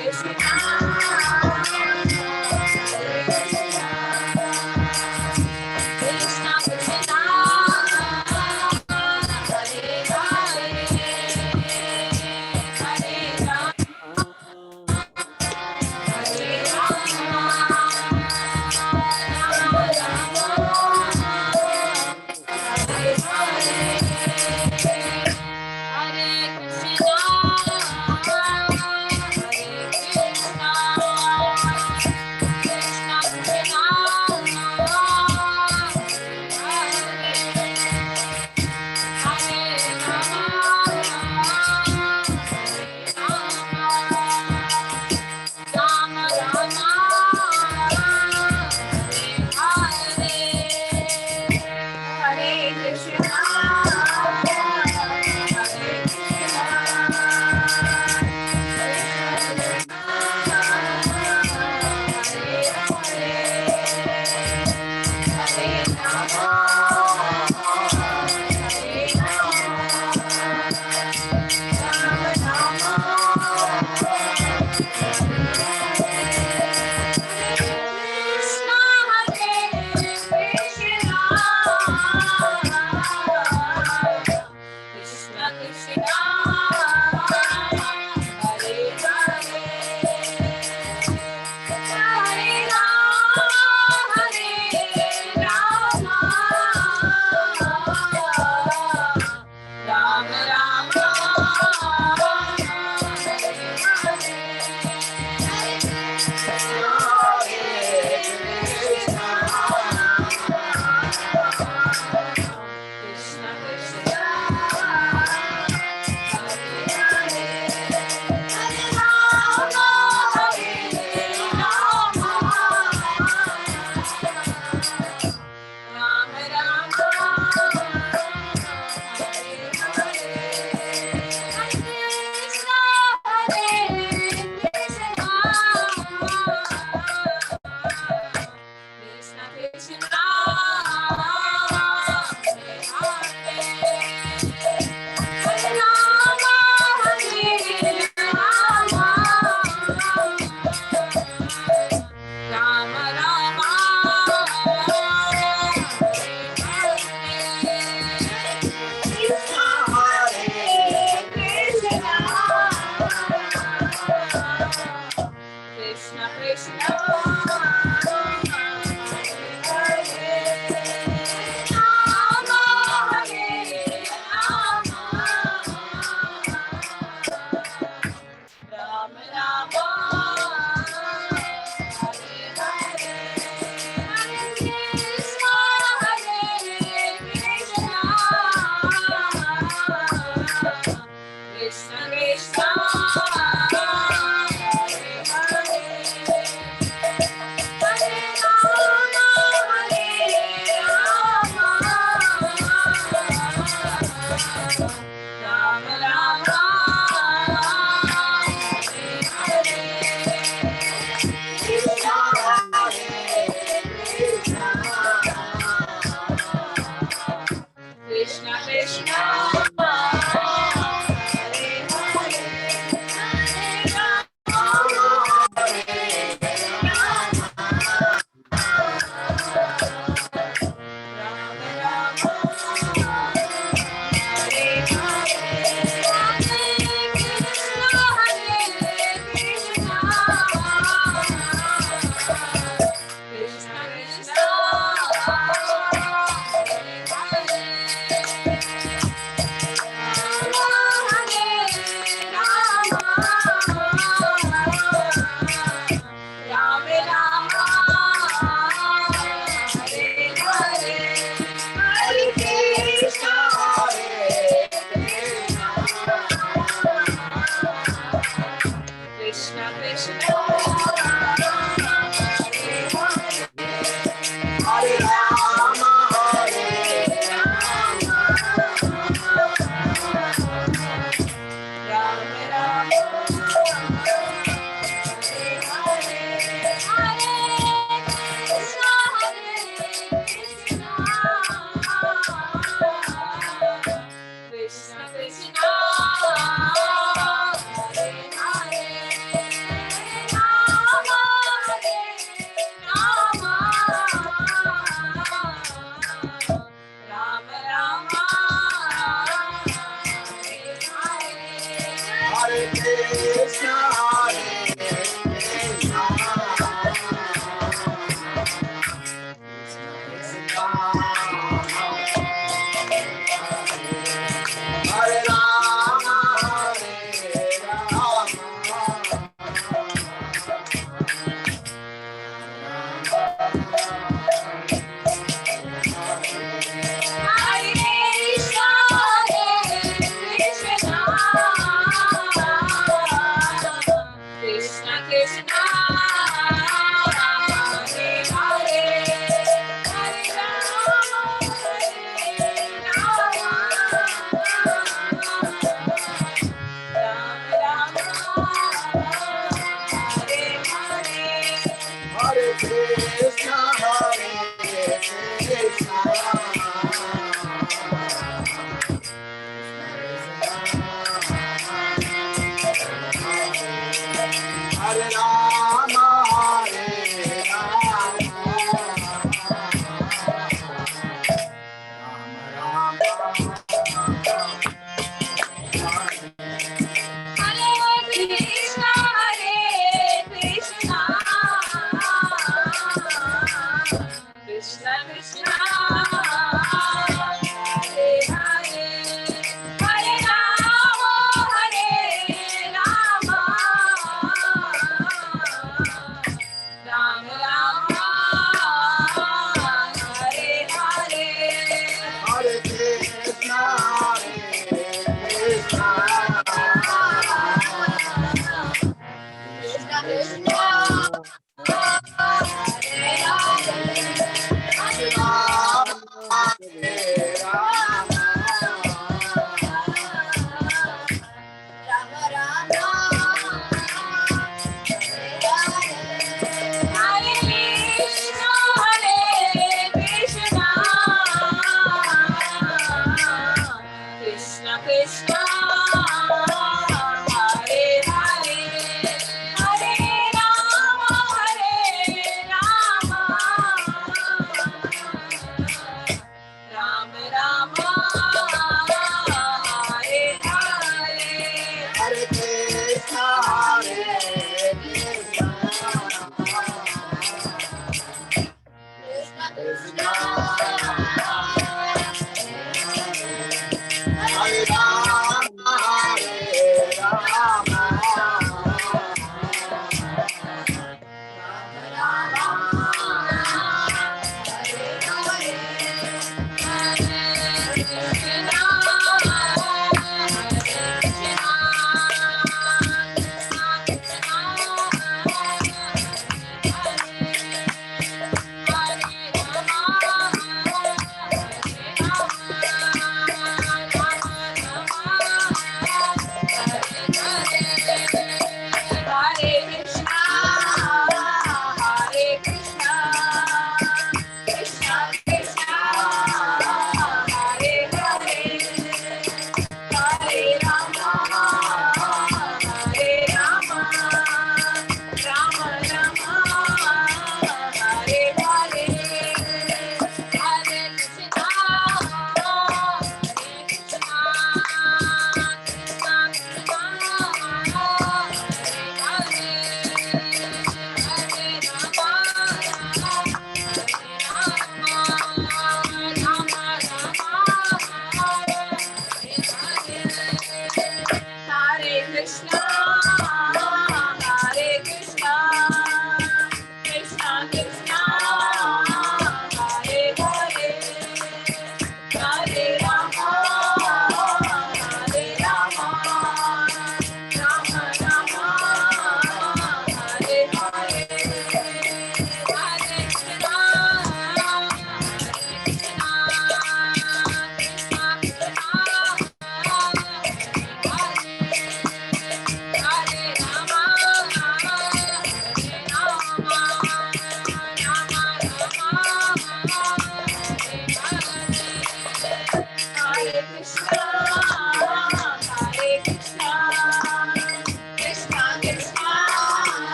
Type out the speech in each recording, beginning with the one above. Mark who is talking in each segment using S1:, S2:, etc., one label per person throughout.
S1: Krishna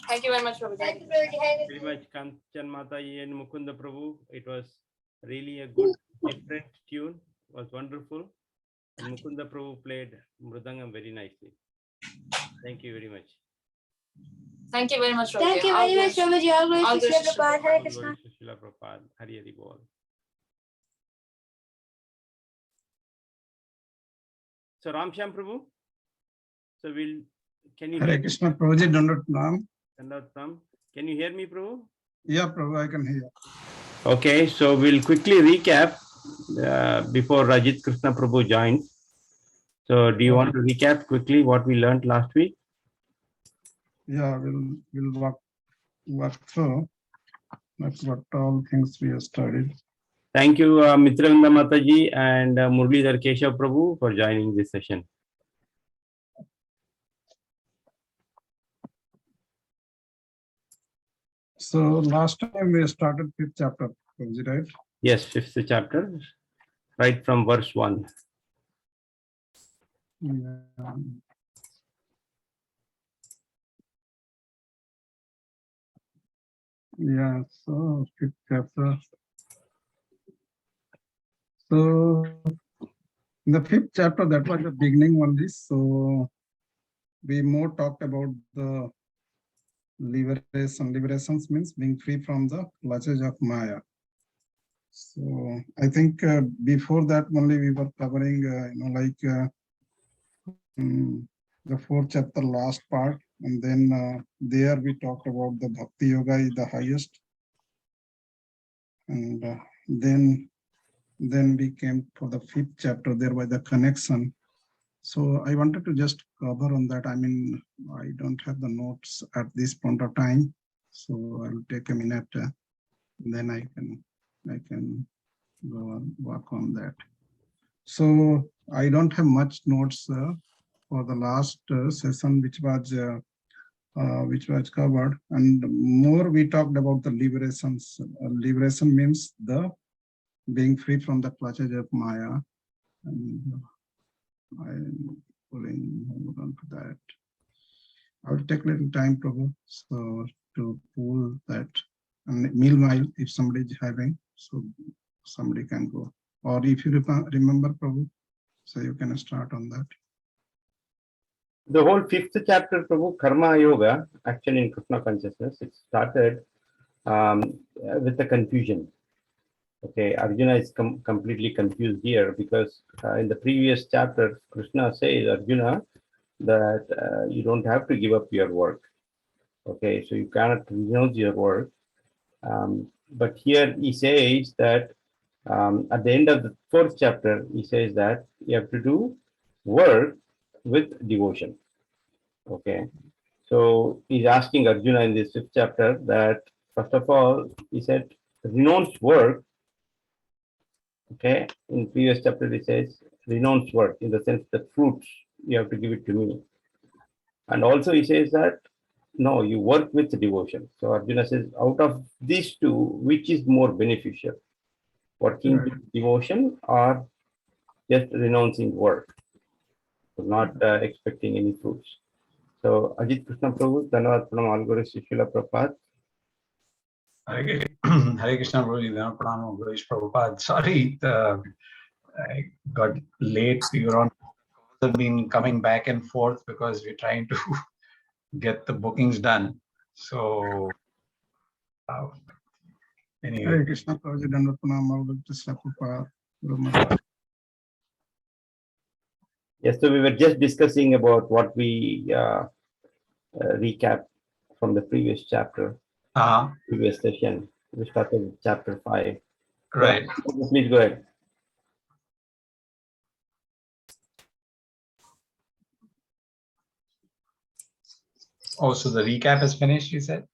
S1: Thank you very much, Prabhu.
S2: Thank you very much, Kanchan Mataji and Mukunda Prabhu. It was really a good, different tune. It was wonderful. And Mukunda Prabhu played Mridangam very nicely. Thank you very much.
S1: Thank you very much, Prabhu.
S3: Thank you very much, Prabhuji. All glories to Srila Prabhupada. Hare Krishna.
S2: All glories to Srila Prabhupada. Hari Hari Bol. So Ramshyam Prabhu. So can you
S4: Hare Krishna, Prabhuji, Dandat Nam.
S2: Can you hear me, Prabhu?
S4: Yeah, Prabhu, I can hear.
S2: Okay, so we'll quickly recap before Rajit Krishna Prabhu joins. So do you want to recap quickly what we learned last week?
S4: Yeah, we'll walk through. That's what all things we have studied.
S2: Thank you, Mitravinda Mataji and Murlidhar Keshav Prabhu for joining this session.
S4: So last time we started 5th chapter, right?
S2: Yes, 5th chapter, right from verse 1.
S4: Yeah, so 5th chapter. So in the 5th chapter, that was the beginning only. So we more talked about the liberation. Liberations means being free from the clutches of Maya. So I think before that only we were covering, the fourth chapter, last part, and then there we talked about the Bhakti Yoga is the highest, and then we came for the fifth chapter, thereby the connection. So I wanted to just cover on that. I mean, I don't have the notes at this point of time, so I'll take a minute, then I can go on, work on that. So I don't have much notes for the last session, which was covered, and more we talked about the liberations. Liberation means the being free from the clutches of Maya, and I'm pulling on to that. I will take a little time, Prabhu, so to pull that. And meanwhile, if somebody is having, so somebody can go. Or if you remember, Prabhu, so you can start on that.
S2: The whole fifth chapter, Prabhu, Karma Yoga, actually in Krishna consciousness, it started with the confusion. Okay, Arjuna is completely confused here because in the previous chapter, Krishna says, Arjuna, that you don't have to give up your work. Okay, so you cannot renounce your work. But here he says that at the end of the fourth chapter, he says that you have to do work with devotion. Okay, so he's asking Arjuna in this fifth chapter that first of all, he said, renounce work. Okay, in previous chapter, he says, renounce work in the sense that fruits, you have to give it to me. And also he says that, no, you work with devotion. So Arjuna says, out of these two, which is more beneficial? Working with devotion or just renouncing work, not expecting any fruits. So Ajit Krishna Prabhu, Dhanavad Pranam Algore Shishila Prabhupada.
S5: Hare Krishna Prabhu, Dhanavad Pranam Algore Prabhupada. Sorry, I got late. We were on, have been coming back and forth because we're trying to get the bookings done. So anyway.
S4: Hare Krishna Prabhu, Dhanavad Pranam Algore Prabhupada.
S2: Yes, so we were just discussing about what we recap from the previous chapter, previous session. We started with chapter 5.
S5: Right.
S2: So, please go ahead.
S5: Oh, so the recap is finished, you said?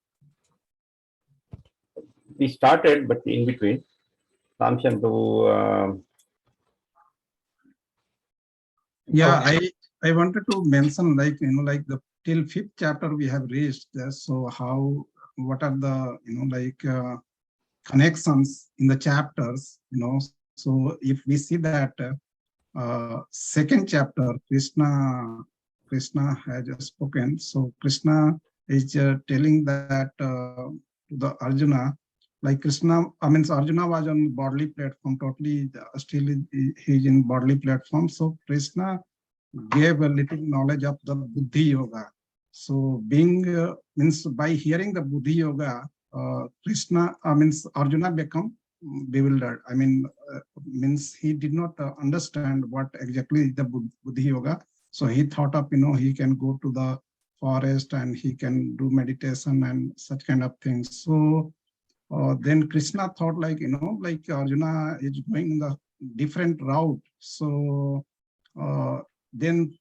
S2: We started, but in between, Ramshan Prabhu.
S4: Yeah, I wanted to mention, like, like the till fifth chapter we have reached. So what are the, connections in the chapters, So if we see that second chapter, Krishna has spoken. So Krishna is telling that to the Arjuna, like Arjuna was on bodily platform, totally still he's in bodily platform. So Krishna gave a little knowledge of the Buddhi Yoga. So means by hearing the Buddhi Yoga, Arjuna become bewildered. Means he did not understand what exactly the Buddhi Yoga. So he thought of, he can go to the forest and he can do meditation and such kind of things. So then Krishna thought like Arjuna is going in the different route. So then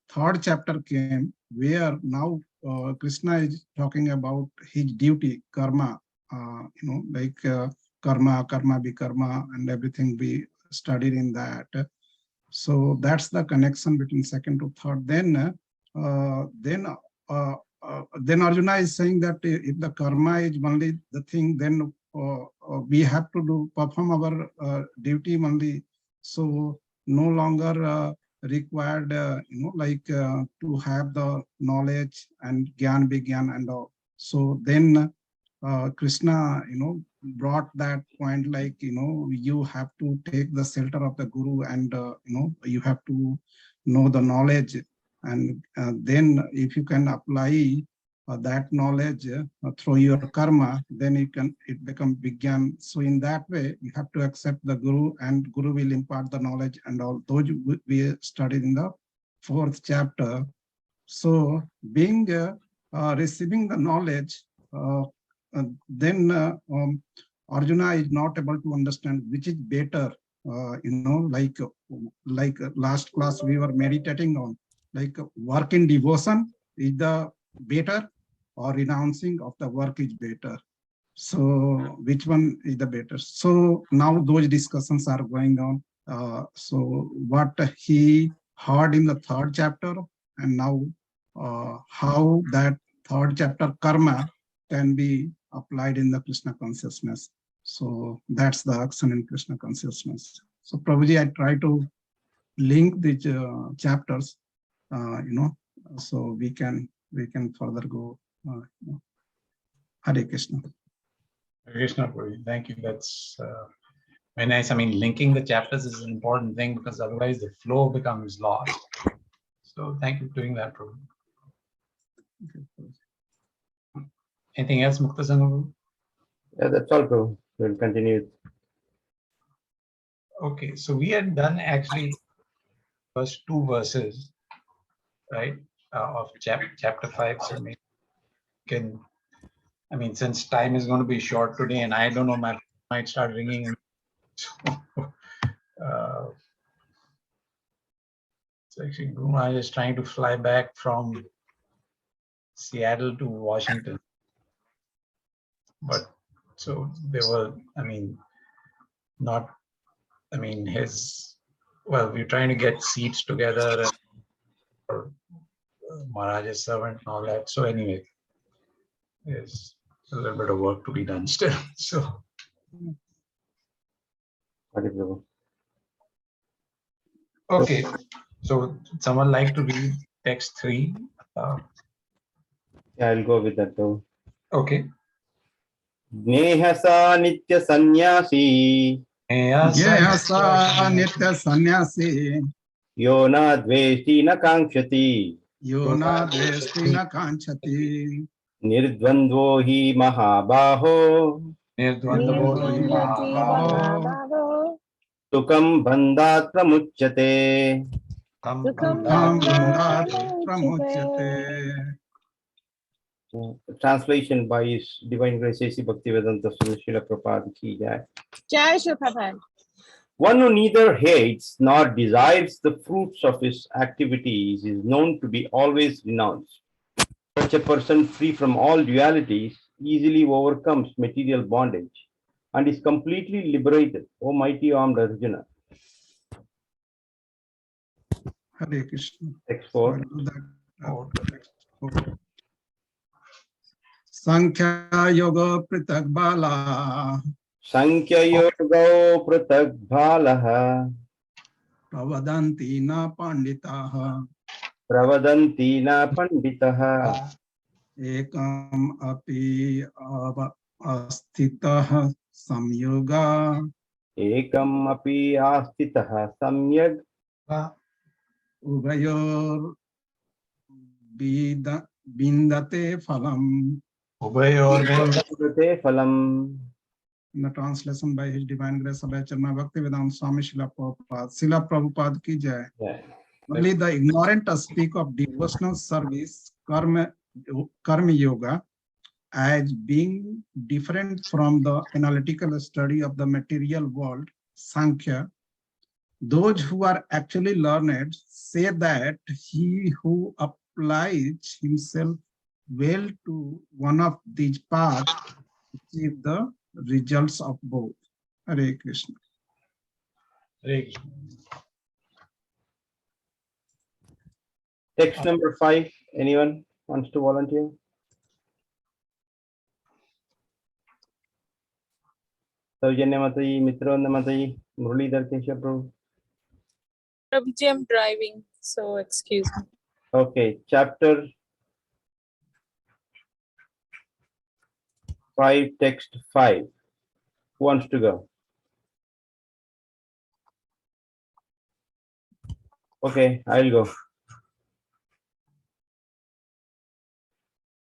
S4: third chapter came where now Krishna is talking about his duty, karma, karma, karma, and everything we studied in that. So that's the connection between second to third. Then Arjuna is saying that if the karma is only the thing, then we have to perform our duty only. So no longer required, to have the knowledge and gyan, vigyan and all. So then Krishna, brought that point like, you have to take the shelter of the Guru and, you have to know the knowledge. And then if you can apply that knowledge through your karma, then it become vigyan. So in that way, you have to accept the Guru and Guru will impart the knowledge and all those we studied in the fourth chapter. So being receiving the knowledge, then Arjuna is not able to understand which is better. Like last class we were meditating on, like work in devotion is the better, or renouncing of the work is better. So which one is the better? So now those discussions are going on. So what he heard in the third chapter, and now how that third chapter karma can be applied in the Krishna consciousness. So that's the action in Krishna consciousness. So Prabhuji, I try to link these chapters, so we can further go. Hare Krishna.
S5: Krishna, thank you. That's very nice. I mean, linking the chapters is an important thing because otherwise the flow becomes lost. So thank you for doing that, Prabhu. Anything else, Mukta Sangha?
S2: Yeah, that's all, Prabhu. We'll continue.
S5: Okay, so we had done actually first two verses, right, of chapter 5. So maybe we can, I mean, since time is going to be short today, and I don't know, my phone might start ringing. So actually, Guru is trying to fly back from Seattle to Washington. But so there were, I mean, not, I mean, we're trying to get seats together for Maharaj's servant and all that. So anyway, there's a little bit of work to be done still. So. Okay, so someone like to read text 3?
S2: Yeah, I'll go with that too.
S5: Okay.
S2: Nehasa nitya sannyasi
S4: Yasa nitya sannyasi
S2: yona dveshti na kankshati
S4: yona dvesti na kanchati
S2: nirdvandvo hi mahabaho tukam bandhat pramuchyate. Translation by His Divine Grace A.C. Bhaktivedanta Swami Srila Prabhupada ki jai.
S3: Jai Shri Prabhupada.
S2: One who neither hates nor desires the fruits of his activities is known to be always renounced. Such a person, free from all dualities, easily overcomes material bondage and is completely liberated, O mighty armed Arjuna.
S4: Hare Krishna.
S2: Text 4.
S4: Sankhya yoga pritak bala
S2: Sankhya yoga pratak bhalaha
S4: pravadanti na panditaha
S2: pravadanti na panditaha
S4: ekam api astitah samyoga
S2: ekam api astitah samyag
S4: ubayor bindate phalam.
S2: Bindate phalam.
S4: In the translation by His Divine Grace Abhayacharna Bhaktivedanta Swami Srila Prabhupada. Srila Prabhupada ki jai. Only the ignorant speak of devotional service, karma yoga, as being different from the analytical study of the material world, Sankhya. Those who are actually learned say that he who applies himself well to one of these paths achieve the results of both. Hare Krishna.
S5: Hare Krishna.
S2: Text number 5. Anyone wants to volunteer? Saujanya Mataji, Mitravanda Mataji, Muralidhar Keshav Prabhu.
S1: Prabhuji, I'm driving, so excuse me.
S2: Okay, chapter 5, text 5. Who wants to go? Okay, I'll go.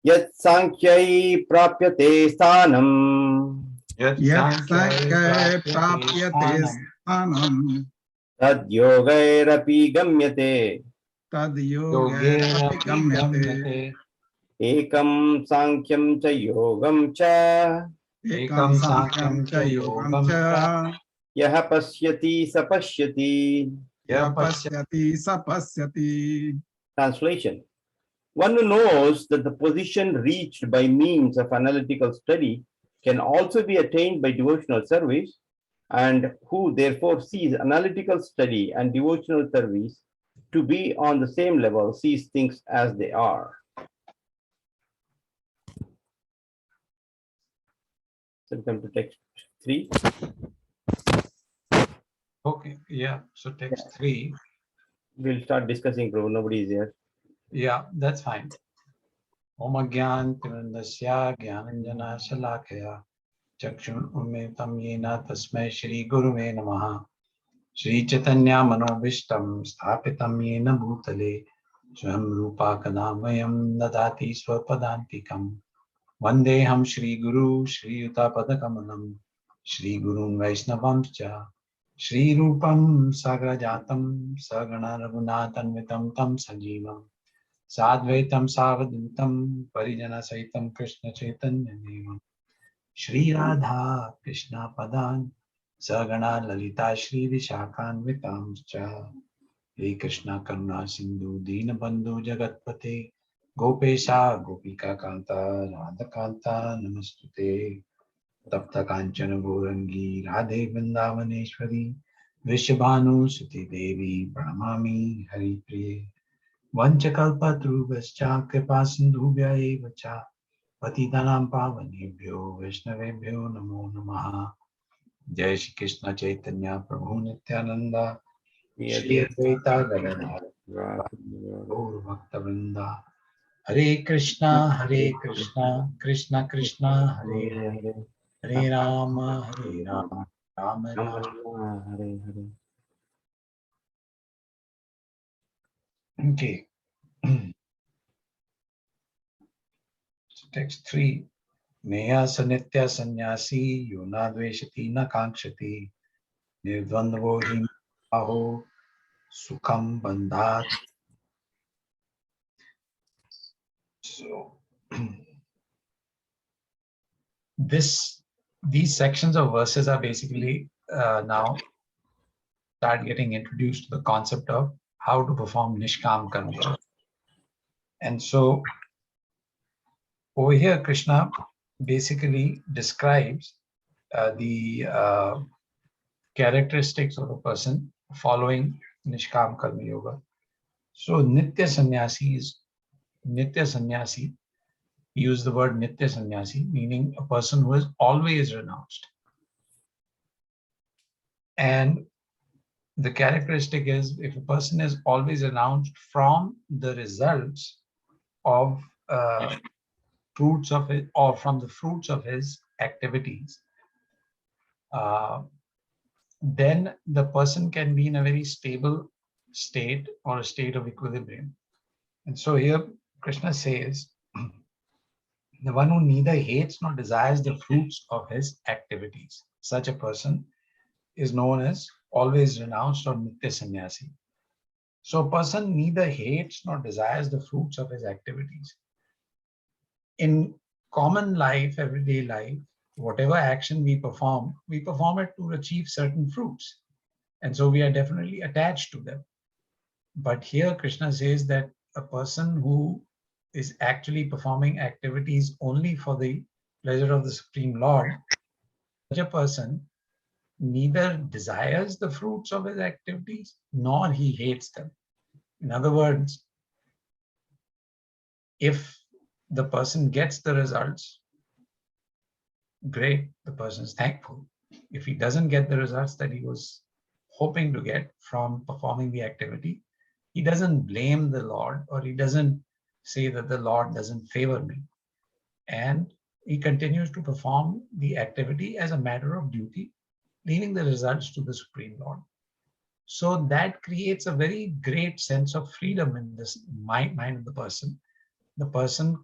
S2: Yat Sankhya prapyate sthanam
S4: Yat sankhya prapyate sthanam
S2: tad yogairapi gamyate
S4: tad
S5: Yogena
S4: yogena gamyate.
S5: gamyate.
S2: Ekam sankyam cha yogam cha
S4: Ekam sankyam cha yogam cha
S2: yaha pasyati sapashyati.
S4: yapasyati sapasyati.
S2: Translation. One who knows that the position reached by means of analytical study can also be attained by devotional service, and who therefore sees analytical study and devotional service to be on the same level, sees things as they are. So come to text 3.
S5: Okay, yeah. So text 3.
S2: We'll start discussing, Prabhu. Nobody is here.
S5: Yeah, that's fine. Om Gyan Tirandasya Gyananjana Shalakaya Chakshun Umetam Yena Tasmai Shri Guruve Namaha Shri Chaitanya Manobishtam Sthapitam Yena Bhutale Swam Rupa Kadamayam Dadati Swapadantikam Vandeham Shri Guru Shri Yuta Padakamalam Shri Gurun Vaishnavamcha Shri Rupam Sagrajatam Sagana Raghunathanvitam Tam Sanjeevam Sadvaitam Savadutam Parijana Saitam Krishna Chaitanya Devam Shri Radha Krishna Padan Sagana Lalita Shri Vishakhanvitam Cha He Krishna Karuna Sindhu Dinabandhu Jagatpate Gopesha Gopika Kanta Radha Kanta Namastute Tapta Kanchana Gorangi Radhe Vrindavaneshwari Vishabhanu Suti Devi Pranamami Hari Priye Vanchakalpatrubhascha Kripasindhubhya eva cha Patitanam Pavanebhyo Vaishnavebhyo Namo Namaha Jai Shri Krishna Chaitanya Prabhu Nityananda Shri Advaita Gadadhar Gaur Bhaktavrinda Hare Krishna Krishna Krishna Hare Hare Hare Rama Rama Rama. Okay. So text 3. Neya sanitya sannyasi yona dveshati na kankshati nirdvandavo hi aho sukham bandhat. So these sections of verses are basically now start getting introduced to the concept of how to perform nishkam karma. And so over here Krishna basically describes the characteristics of a person following nishkam karma yoga. So nitya sannyasi, use the word nitya sannyasi, meaning a person who is always renounced. And the characteristic is, if a person is always renounced from the results of fruits of it, or from the fruits of his activities, then the person can be in a very stable state or a state of equilibrium. And so here Krishna says, the one who neither hates nor desires the fruits of his activities, such a person is known as always renounced or nitya sannyasi. So a person neither hates nor desires the fruits of his activities. In common life, everyday life, whatever action we perform it to achieve certain fruits. And so we are definitely attached to them. But here Krishna says that a person who is actually performing activities only for the pleasure of the Supreme Lord, such a person neither desires the fruits of his activities nor he hates them. In other words, if the person gets the results, great, the person is thankful. If he doesn't get the results that he was hoping to get from performing the activity, he doesn't blame the Lord, or he doesn't say that the Lord doesn't favor me. And he continues to perform the activity as a matter of duty, leaving the results to the Supreme Lord. So that creates a very great sense of freedom in this mind of the person. The person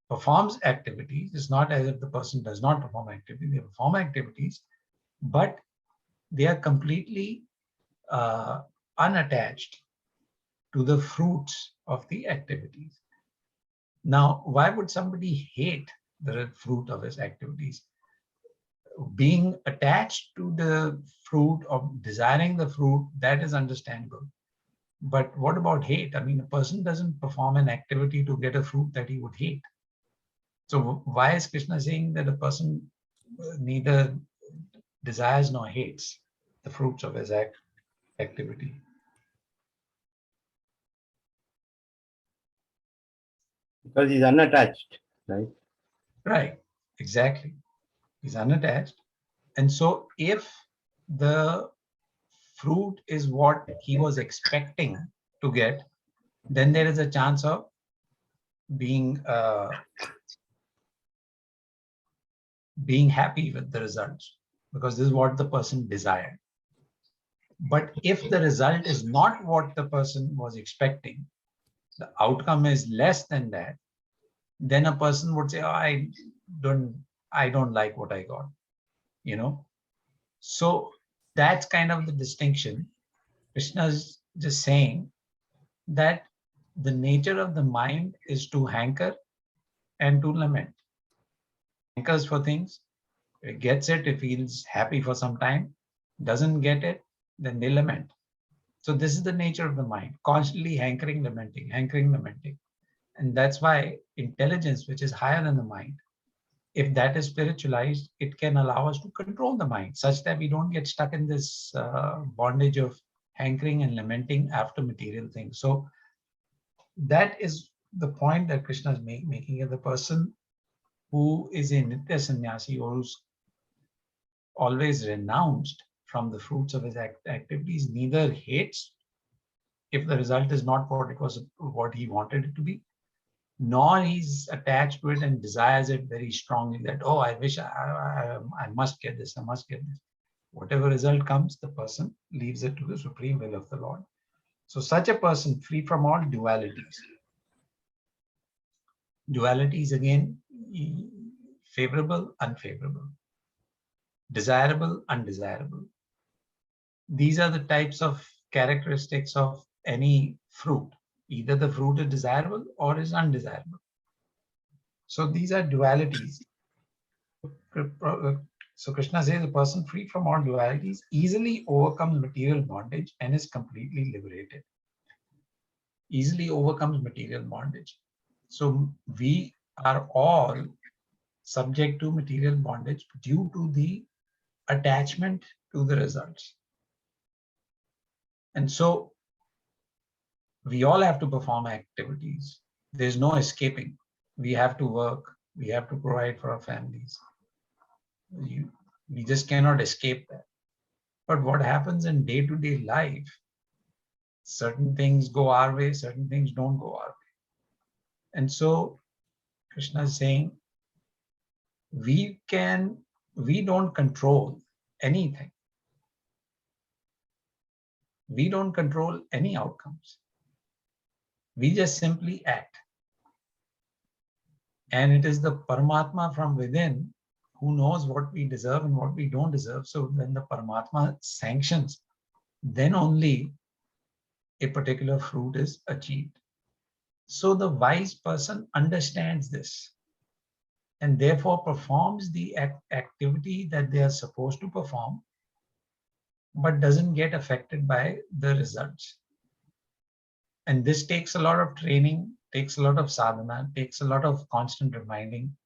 S5: performs activities. It's not as if the person does not perform activities. They perform activities, but they are completely unattached to the fruits of the activities. Now, why would somebody hate the fruit of his activities? Being attached to the fruit, of desiring the fruit, that is understandable. But what about hate? I mean, a person doesn't perform an activity to get a fruit that he would hate. So why is Krishna saying that a person neither desires nor hates the fruits of his activity?
S2: Because he's unattached, right?
S5: Right, exactly. He's unattached. And so if the fruit is what he was expecting to get, then there is a chance of being happy with the results, because this is what the person desired. But if the result is not what the person was expecting, the outcome is less than that, then a person would say, oh, I don't like what I got, you know. So that's kind of the distinction. Krishna's just saying that the nature of the mind is to hanker and to lament. Hankers for things, it gets it, it feels happy for some time, doesn't get it, then they lament. So this is the nature of the mind, constantly hankering, lamenting, hankering, lamenting. And that's why intelligence, which is higher than the mind, if that is spiritualized, it can allow us to control the mind such that we don't get stuck in this bondage of hankering and lamenting after material things. So that is the point that Krishna is making of the person who is a Nitya Sannyasi, or who's always renounced from the fruits of his activities, neither hates if the result is not what he wanted it to be, nor he's attached to it and desires it very strongly, that, oh, I wish I must get this, I must get this. Whatever result comes, the person leaves it to the supreme will of the Lord. So such a person, free from all dualities. Dualities, again, favorable, unfavorable, desirable, undesirable. These are the types of characteristics of any fruit. Either the fruit is desirable or is undesirable. So these are dualities. So Krishna says a person free from all dualities easily overcomes material bondage and is completely liberated. Easily overcomes material bondage. So we are all subject to material bondage due to the attachment to the results. And so we all have to perform activities. There's no escaping. We have to work. We have to provide for our families. We just cannot escape that. But what happens in day-to-day life, certain things go our way, certain things don't go our way. And so Krishna is saying, we don't control anything. We don't control any outcomes. We just simply act. And it is the Paramatma from within who knows what we deserve and what we don't deserve. So when the Paramatma sanctions, then only a particular fruit is achieved. So the wise person understands this and therefore performs the activity that they are supposed to perform, but doesn't get affected by the results. And this takes a lot of training, takes a lot of sadhana, takes a lot of constant reminding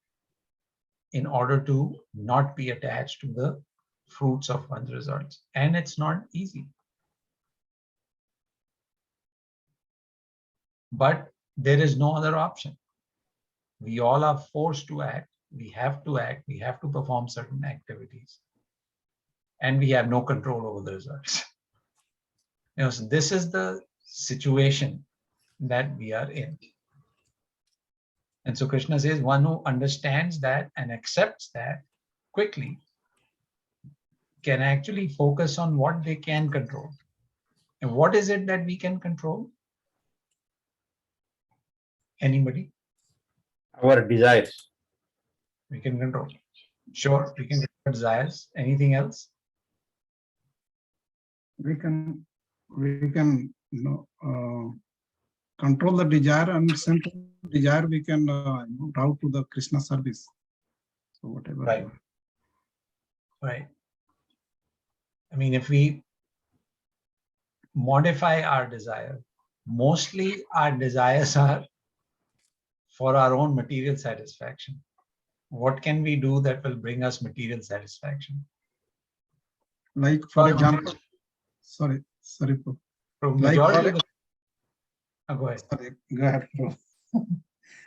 S5: in order to not be attached to the fruits of one's results. And it's not easy. But there is no other option. We all are forced to act. We have to act. We have to perform certain activities. And we have no control over the results. So this is the situation that we are in. And so Krishna says, one who understands that and accepts that quickly can actually focus on what they can control. And what is it that we can control? Anybody?
S2: Our desires.
S5: We can control. Sure, we can control desires. Anything else?
S4: We can control the desire, and simple desire we can route to the Krishna service. So whatever.
S5: Right. Right. I mean, if we modify our desire, mostly our desires are for our own material satisfaction. What can we do that will bring us material satisfaction?
S4: Like for example, sorry, bro. Like
S5: Majority of the go ahead.
S4: sorry, go ahead, bro.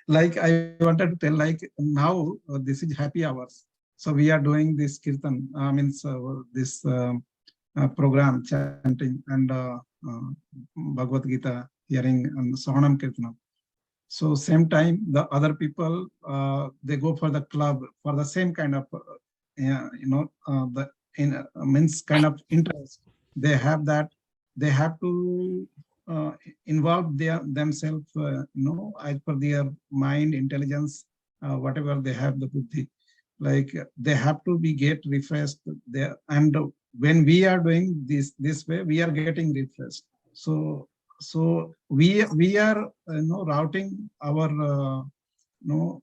S4: Like I wanted to tell, like now this is happy hours, so we are doing this kirtan. Means this program chanting and Bhagavad Gita hearing and Sahanam Kirtanam. So same time the other people they go for the club for the same kind of means kind of interest they have, that they have to involve themselves as per their mind intelligence, whatever they have the buddhi, like they have to be get refreshed there. And when we are doing this way, we are getting refreshed. So we are routing our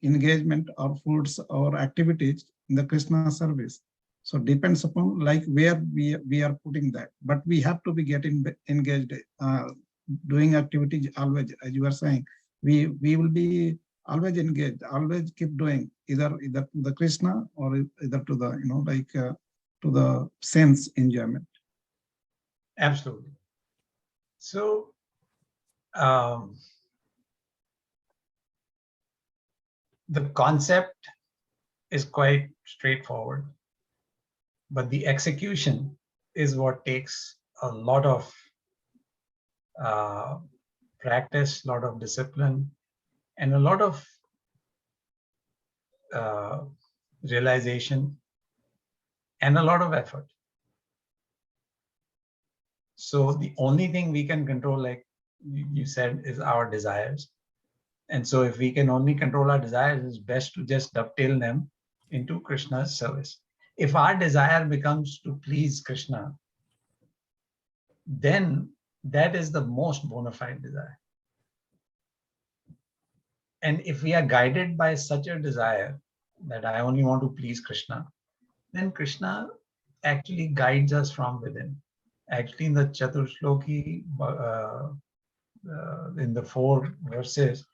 S4: engagement, our foods, our activities in the Krishna service. So depends upon like where we are putting that, but we have to be getting engaged, doing activities always, as you are saying, we will be always engaged, always keep doing either to the Krishna or either to the to the sense enjoyment.
S5: Absolutely. So the concept is quite straightforward, but the execution is what takes a lot of practice, a lot of discipline, and a lot of realization and a lot of effort. So the only thing we can control, like you said, is our desires. And so if we can only control our desires, it's best to just dovetail them into Krishna's service. If our desire becomes to please Krishna, then that is the most bona fide desire. And if we are guided by such a desire that I only want to please Krishna, then Krishna actually guides us from within. Actually, in the Chaturshloki, in the 4 verses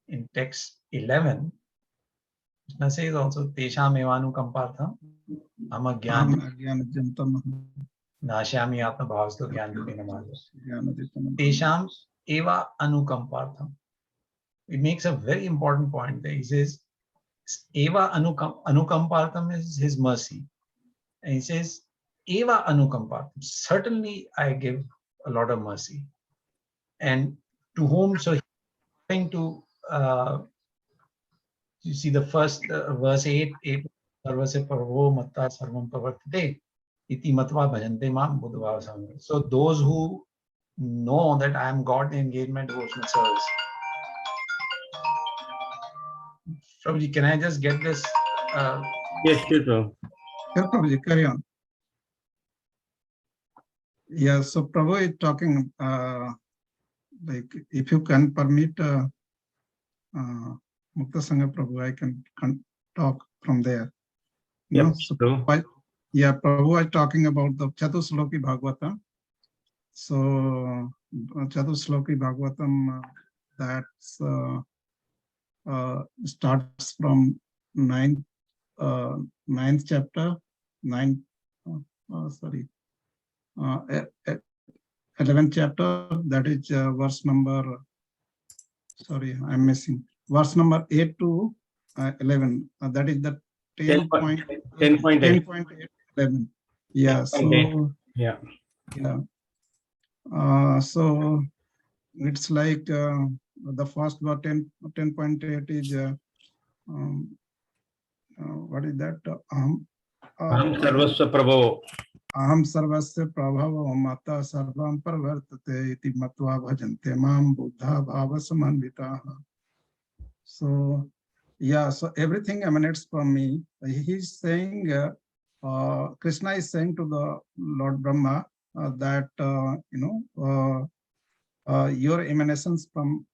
S5: in text 11, Krishna says also, Tesham evanu kampartham ama jnana nashami atma bhavasto jnana Tesham eva anukampartham. It makes a very important point there. He says, Eva anukampartham is his mercy. And he says, Eva anukampartham. Certainly I give a lot of mercy. And to whom? So he's going to, you see the first verse 8, sarvase parvo matta sarvam pavartate iti matva bhajante mam buddhava samaya. So those who know that I am God in engagement devotional service. Prabhuji, can I just get this?
S2: Yes, sure.
S4: Yeah, Prabhuji, carry on. Yeah, so Prabhu is talking, like if you can permit Mukta Sangha Prabhu, I can talk from there.
S2: Yep,
S4: So
S2: true.
S4: yeah, Prabhu is talking about the Chatusloki Bhagavatam. So Chatusloki Bhagavatam, that's starts from 9th chapter, 11th chapter, that is verse number, sorry, I'm missing, verse number 8 to 11, that is the 10.8, 11. Yeah, so
S2: yeah.
S4: So it's like the first verse 10.8 is what is that?
S2: Aham sarvasya prabhavo.
S4: Aham sarvasya prabhavo mata sarvam parvartate iti matva bhajante mam buddha bhava samanvitaha. So yeah, so everything emanates from me. He's saying, Krishna is saying to the Lord Brahma that your emanations from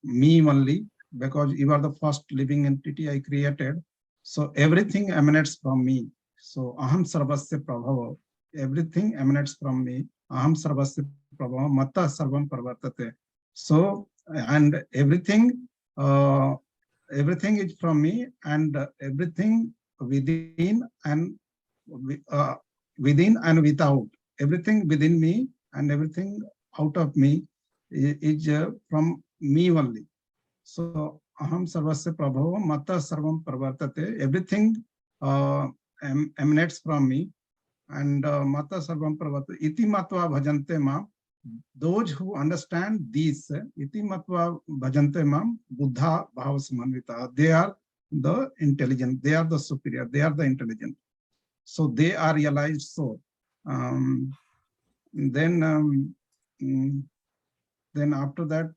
S4: me only, because you are the first living entity I created. So everything emanates from me. So aham sarvasya prabhava. Everything emanates from me. Aham sarvasya prabhava matta sarvam parvartate. So and everything is from me, and everything within and uh, within and without. Everything within me and everything out of me is from me only. So aham sarvasya prabhava mata sarvam parvartate. Everything emanates from me, and mata sarvam parvartate. Iti matva bhajante mam. Those who understand these, iti matva bhajante mam buddha bhava samanvita. They are the intelligent. They are the superior. They are the intelligent. So they are realized. So then after that,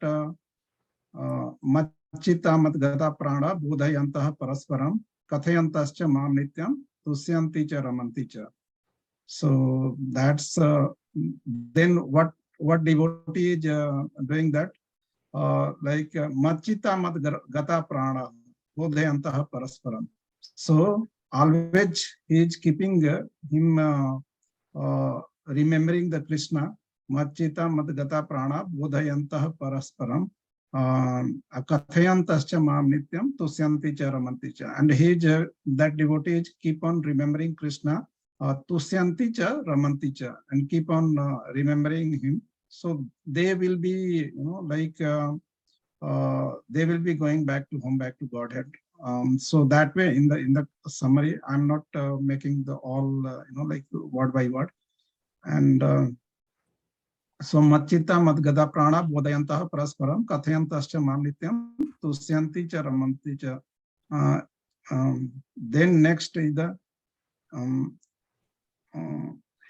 S4: machita madgata prana bodhayantaha parasparam kathayantascha mam nityam tusyanti cha ramanti cha. So that's then what devotee is doing that, like machita madgata prana bodhayantaha parasparam. So always he is keeping him remembering the Krishna. Machita madgata prana bodhayantaha parasparam akathayantascha mam nityam tusyanti cha ramanti cha. And he is that devotee is keep on remembering Krishna, tusyanti cha ramanti cha, and keep on remembering him. So they will be, like they will be going back to home, back to Godhead. So that way, in the summary, I'm not making the all like word by word. And so machita madgada prana bodhayantaha parasparam kathayantascha mam nityam tusyanti cha ramanti cha. Then next is the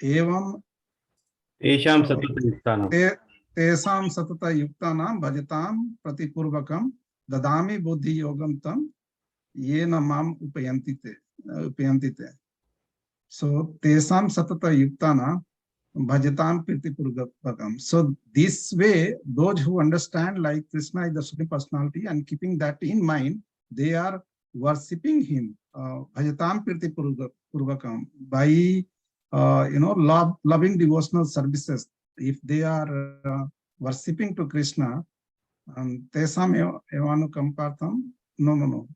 S4: evam
S2: Tesham satata yuktanam.
S4: tesam satata yuktanam bhajatam pratipurvakam dadami buddhi yogam tam yena mam upayantite. So tesam satata yuktana bhajatam pratipurvakam. So this way, those who understand like Krishna is the Supreme Personality and keeping that in mind, they are worshipping him, bhajatam pratipurvakam, by loving devotional services. If they are worshipping to Krishna, tesam evanu kampartham. No.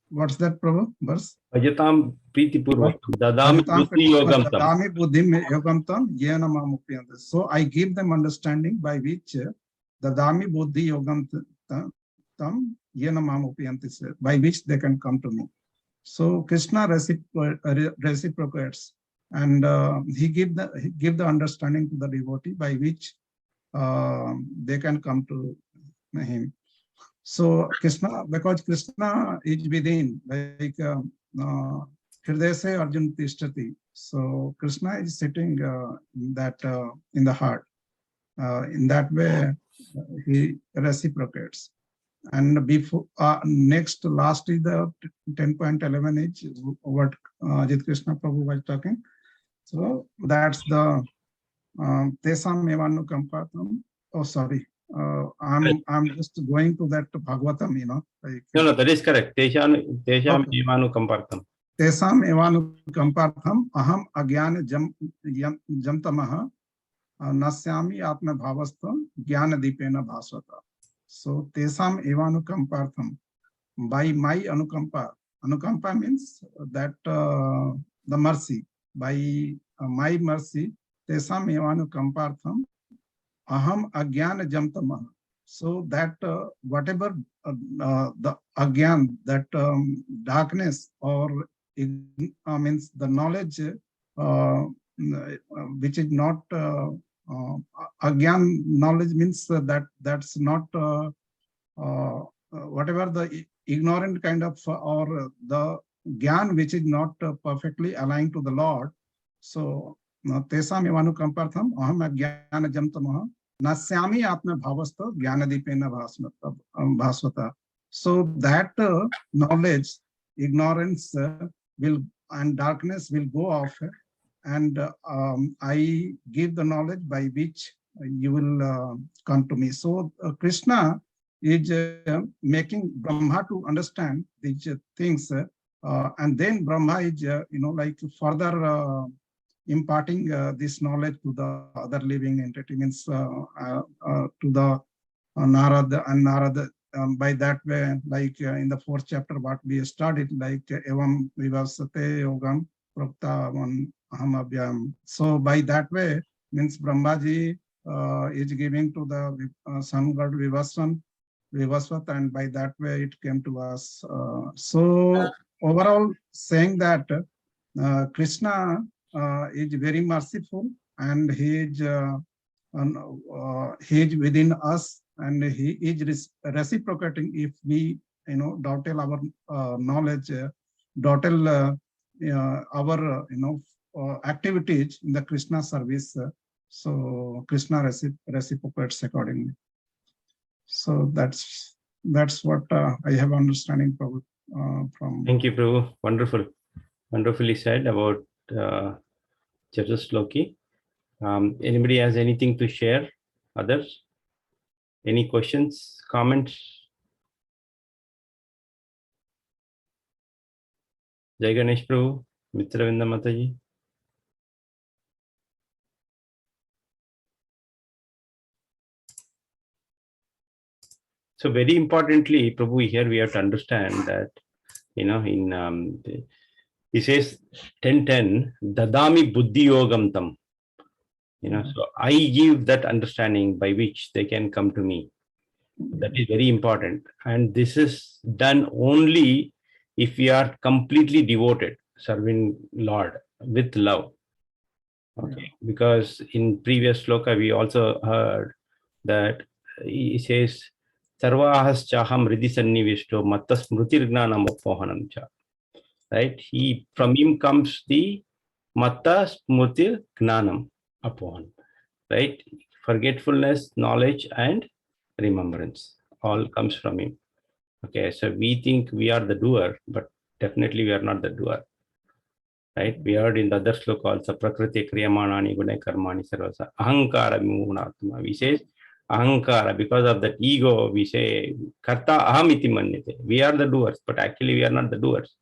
S4: What's that, Prabhu? Verse?
S2: Bhajatam priti purvakam dadami buddhi yogam tam.
S4: Dadami buddhi yogam tam yena mam upayante. So I give them understanding by which dadami buddhi yogam tam yena mam upayante, by which they can come to me. So Krishna reciprocates, and he give the understanding to the devotee by which they can come to him. So Krishna, because Krishna is within, like Hridaya se Arjuna tishtati. So Krishna is sitting in the heart. In that way, he reciprocates. And before last is the 10.11 is what Ajit Krishna Prabhu was talking. So that's the tesam evanu kampatam. Oh, sorry. I'm just going to that Bhagavatam, like,
S2: No, that is correct. Tesham
S4: Okay.
S2: evanu kampartham.
S4: tesam evanu kampartham aham agyana jamtamaha nasyami atma bhavastam jnana dipena bhasvata. So tesam evanu kampartham, by my anukampa means that the mercy, by my mercy, tesam evanu kampartham aham agyana jamtamaha. So that whatever the agyan, that darkness, or means the knowledge which is not agyan knowledge, means that's not whatever the ignorant kind of, or the gyan which is not perfectly aligned to the Lord. So tesam evanu kampartham aham agyana jamtamaha nasyami atma bhavastha jnanadipena bhasvata. So that knowledge, ignorance will and darkness will go off, and I give the knowledge by which you will come to me. So Krishna is making Brahma to understand these things, and then Brahma is, like further imparting this knowledge to the other living entity, means to the Narada, and Narada. By that way, like in the 4th chapter, what we studied, like evam vivasate yogam praktavan aham abhyam. So by that way, means Brahmaji is giving to the sun god Vivasvat, and by that way it came to us. So overall, saying that Krishna is very merciful, and he is within us, and he is reciprocating if we dawdle our knowledge, dawdle our activities in the Krishna service. So Krishna reciprocates accordingly. So that's what I have understanding from.
S2: Thank you, Prabhu. Wonderful, wonderfully said about Chatusloki. Anybody has anything to share? Others? Any questions, comments? Jai Ganesh Prabhu, Mitravinda Mataji. So very importantly, Prabhu, here we have to understand that, in he says 10:10, Dadami Buddhi Yogam Tam. So I give that understanding by which they can come to me. That is very important. And this is done only if we are completely devoted, serving Lord with love. Okay, because in previous sloka we also heard that he says, Sarvahas chaham riddhi sannivishto mattas smrutirgnanam appohanam cha. Right? From him comes the matta smrutir gnanam upon. Right? Forgetfulness, knowledge, and remembrance all comes from him. Okay, so we think we are the doer, but definitely we are not the doer. Right? We heard in the other sloka also, Prakriti Kriyamanani Gune Karmani Sarvasa. Ahankara Vimunatma. We say Ahankara, because of that ego, we say Karta Ahamiti Manyate. We are the doers, but actually we are not the doers.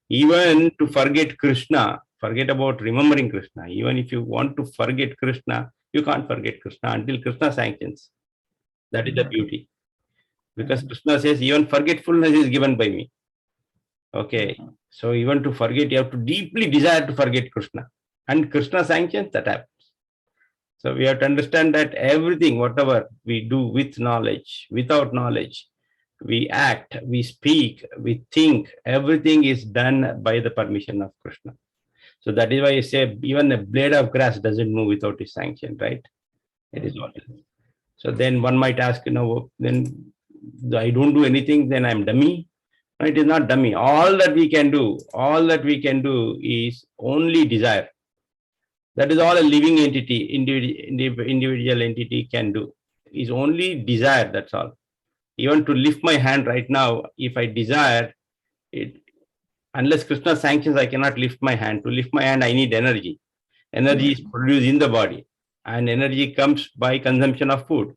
S2: Even to forget Krishna, forget about remembering Krishna. Even if you want to forget Krishna, you can't forget Krishna until Krishna sanctions. That is the beauty. Because Krishna says, even forgetfulness is given by me. Okay. So even to forget, you have to deeply desire to forget Krishna. And Krishna sanctions, that happens. So we have to understand that everything, whatever we do with knowledge, without knowledge, we act, we speak, we think, everything is done by the permission of Krishna. So that is why I say even a blade of grass doesn't move without his sanction, right? It is all. So then one might ask, then I don't do anything, then I'm dummy. No, it is not dummy. All that we can do is only desire. That is all a living entity, individual entity can do. Is only desire, that's all. Even to lift my hand right now, if I desire it, unless Krishna sanctions, I cannot lift my hand. To lift my hand, I need energy. Energy is produced in the body, and energy comes by consumption of food.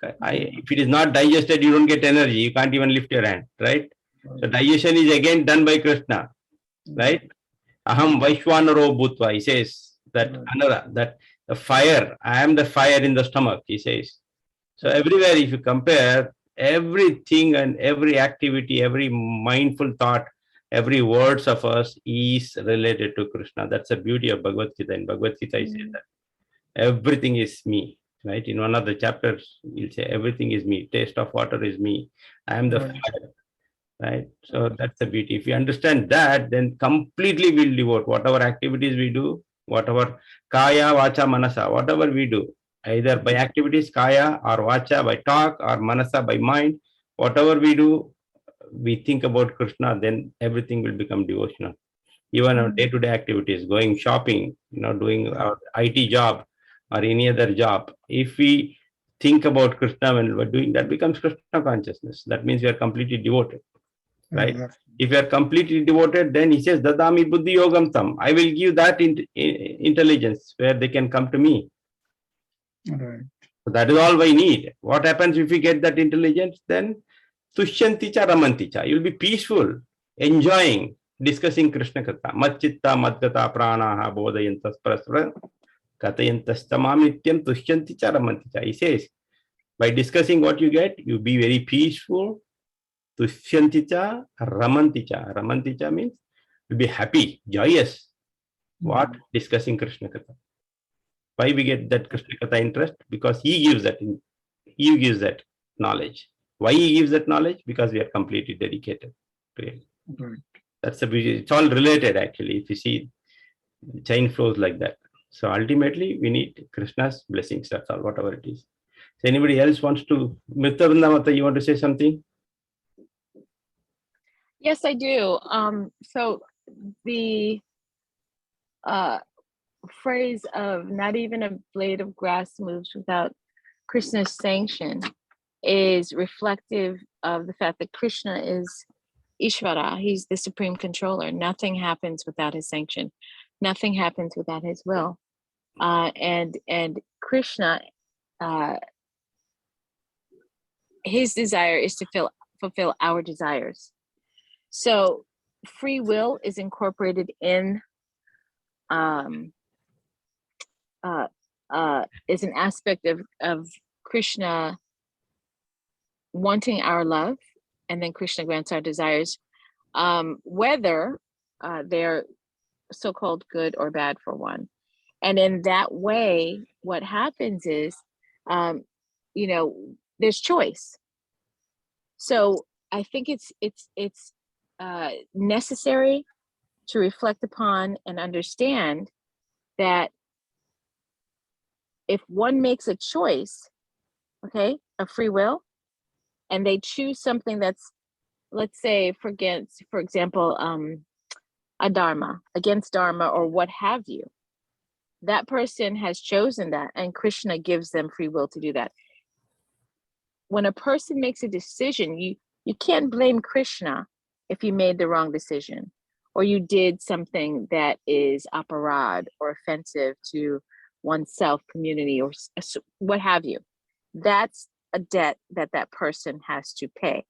S2: If it is not digested, you don't get energy. You can't even lift your hand, right? So digestion is again done by Krishna, right? Aham Vaishwanaro Bhutva, he says that that the fire, I am the fire in the stomach, he says. So everywhere, if you compare, everything and every activity, every mindful thought, every words of us is related to Krishna. That's the beauty of Bhagavad Gita. In Bhagavad Gita, he says that everything is me. Right? In one of the chapters, he'll say, everything is me. Taste of water is me. I am the fire. Right? So that's the beauty. If you understand that, then completely we'll devote whatever activities we do, whatever kaya, vacha, manasa, whatever we do, either by activities, kaya or vacha, by talk, or manasa, by mind, whatever we do, we think about Krishna, then everything will become devotional. Even our day-to-day activities, going shopping, doing our IT job or any other job, if we think about Krishna when we're doing that, becomes Krishna consciousness. That means we are completely devoted. Right? If you are completely devoted, then he says, Dadami Buddhi Yogam Tam. I will give that intelligence where they can come to me.
S4: Right.
S2: So that is all we need. What happens if we get that intelligence? Then tushyanticha ramanticha. You'll be peaceful, enjoying, discussing Krishna Katha. Matchitta madgata pranaha bodayantas parasara katayantas tamamityam tushyanticha ramanticha. He says, by discussing what you get, you be very peaceful. Tushyanticha ramanticha. Ramanticha means you'll be happy, joyous. What? Discussing Krishna Katha. Why we get that Krishna Katha interest? Because he gives that knowledge. Why he gives that knowledge? Because we are completely dedicated to him.
S4: Right.
S2: That's it's all related actually. If you see, the chain flows like that. So ultimately, we need Krishna's blessings. That's all, whatever it is. So anybody else wants to? Mr. Vrindamata, you want to say something?
S1: Yes, I do. So the phrase of not even a blade of grass moves without Krishna's sanction is reflective of the fact that Krishna is Ishvara. He's the supreme controller. Nothing happens without his sanction. Nothing happens without his will. And Krishna, his desire is to fulfill our desires. So free will is incorporated in is an aspect of Krishna wanting our love, and then Krishna grants our desires, whether they're so-called good or bad for one. And in that way, what happens is, there's choice. So I think it's necessary to reflect upon and understand that if one makes a choice, okay, of free will, and they choose something that's, let's say, for example, against dharma or what have you, that person has chosen that, and Krishna gives them free will to do that. When a person makes a decision, you can't blame Krishna if you made the wrong decision, or you did something that is aparad or offensive to oneself, community, or what have you. That's a debt that person has to pay.